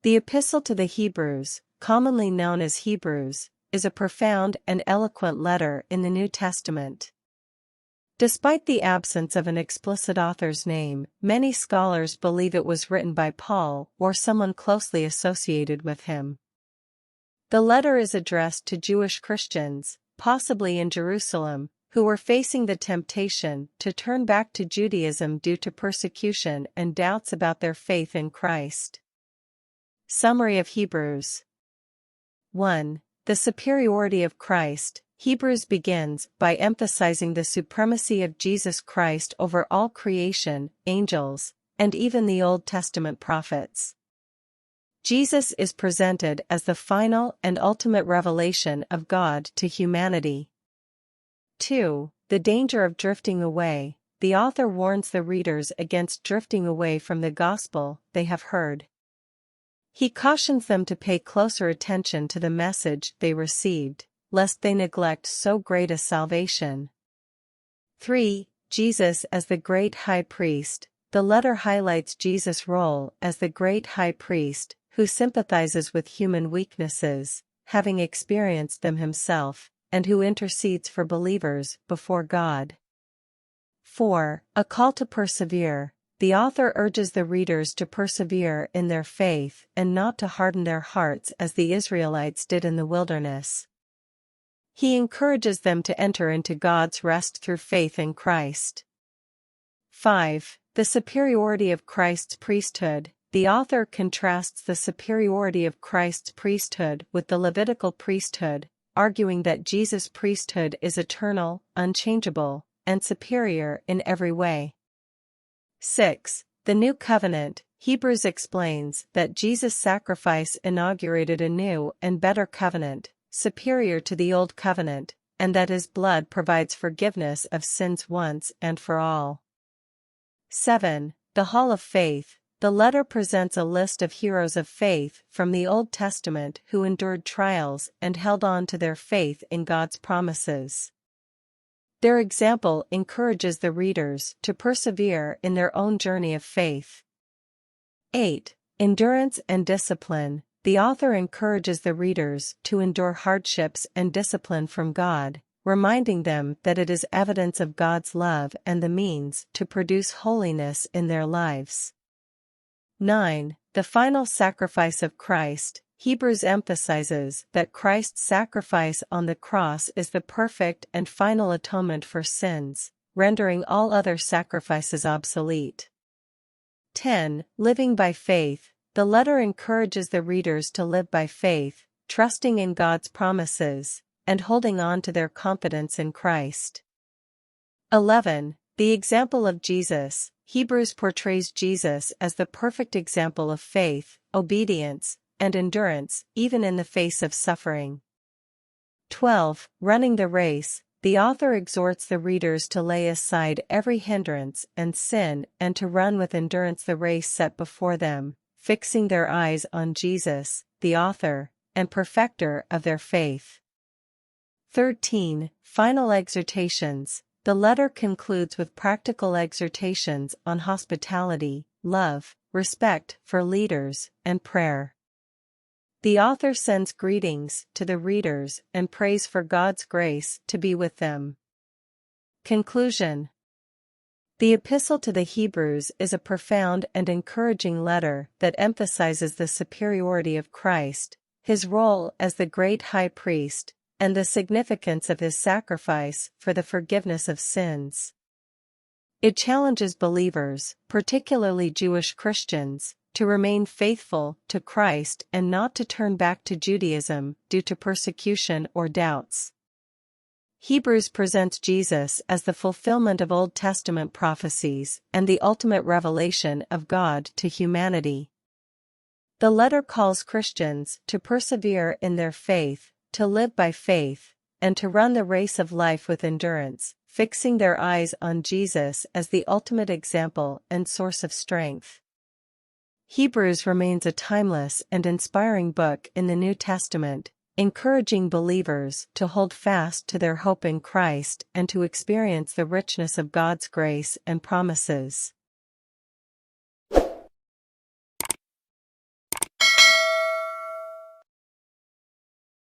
The Epistle to the Hebrews, commonly known as Hebrews, is a profound and eloquent letter in the New Testament. Despite the absence of an explicit author's name, many scholars believe it was written by Paul or someone closely associated with him. The letter is addressed to Jewish Christians, possibly in Jerusalem, who were facing the temptation to turn back to Judaism due to persecution and doubts about their faith in Christ. Summary of Hebrews 1. The superiority of Christ. Hebrews begins by emphasizing the supremacy of Jesus Christ over all creation, angels, and even the Old Testament prophets. Jesus is presented as the final and ultimate revelation of God to humanity. 2. The danger of drifting away. The author warns the readers against drifting away from the gospel they have heard. He cautions them to pay closer attention to the message they received, lest they neglect so great a salvation. 3. Jesus as the great high priest. The letter highlights Jesus' role as the great high priest, who sympathizes with human weaknesses, having experienced them himself, and who intercedes for believers before God. 4. A call to persevere. The author urges the readers to persevere in their faith and not to harden their hearts as the Israelites did in the wilderness. He encourages them to enter into God's rest through faith in Christ. 5. The superiority of Christ's priesthood. The author contrasts the superiority of Christ's priesthood with the Levitical priesthood, arguing that Jesus' priesthood is eternal, unchangeable, and superior in every way. 6. The New Covenant. Hebrews explains that Jesus' sacrifice inaugurated a new and better covenant, superior to the Old Covenant, and that his blood provides forgiveness of sins once and for all. 7. The Hall of Faith. The letter presents a list of heroes of faith from the Old Testament who endured trials and held on to their faith in God's promises. Their example encourages the readers to persevere in their own journey of faith. 8. Endurance and discipline. The author encourages the readers to endure hardships and discipline from God, reminding them that it is evidence of God's love and the means to produce holiness in their lives. 9. The final sacrifice of Christ. Hebrews emphasizes that Christ's sacrifice on the cross is the perfect and final atonement for sins, rendering all other sacrifices obsolete. 10. Living by faith. The letter encourages the readers to live by faith, trusting in God's promises, and holding on to their confidence in Christ. 11. The example of Jesus. Hebrews portrays Jesus as the perfect example of faith, obedience, and endurance, even in the face of suffering. 12. Running the race. The author exhorts the readers to lay aside every hindrance and sin and to run with endurance the race set before them, fixing their eyes on Jesus, the author and perfecter of their faith. 13. Final exhortations. The letter concludes with practical exhortations on hospitality, love, respect for leaders, and prayer. The author sends greetings to the readers and prays for God's grace to be with them. Conclusion. The Epistle to the Hebrews is a profound and encouraging letter that emphasizes the superiority of Christ, his role as the great high priest, and the significance of his sacrifice for the forgiveness of sins. It challenges believers, particularly Jewish Christians, to remain faithful to Christ and not to turn back to Judaism due to persecution or doubts. Hebrews presents Jesus as the fulfillment of Old Testament prophecies and the ultimate revelation of God to humanity. The letter calls Christians to persevere in their faith, to live by faith, and to run the race of life with endurance, fixing their eyes on Jesus as the ultimate example and source of strength. Hebrews remains a timeless and inspiring book in the New Testament, encouraging believers to hold fast to their hope in Christ and to experience the richness of God's grace and promises.